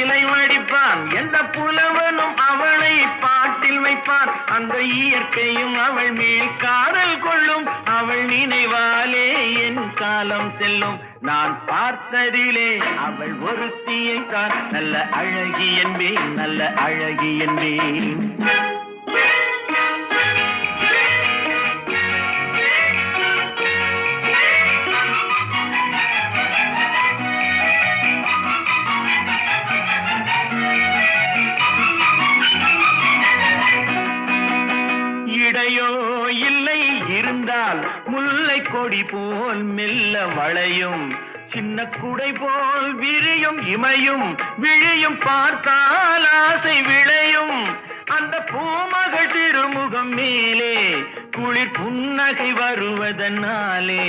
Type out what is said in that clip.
தேனை வடிப்பான், எந்த புலவனும் அவளை பாட்டில் வைப்பான். அந்த இயற்கையும் அவள் மேல் காதல் கொள்ளும், அவள் நினைவாலே என் காலம் செல்லும். நான் பார்த்ததிலே அவள் ஒருத்தியை தான் நல்ல அழகி என்பேன், நல்ல அழகி என்பேன். இடையோ இல்லை இருந்தால் முல்லை கொடி போல் மெல்ல வளையும், சின்ன குடை போல் விரியும் இமையும் விழியும் பார்த்தால் ஆசை விளையும். அந்த பூமகள் திருமுகம் மேலே குளிர் புன்னகை வருவதனாலே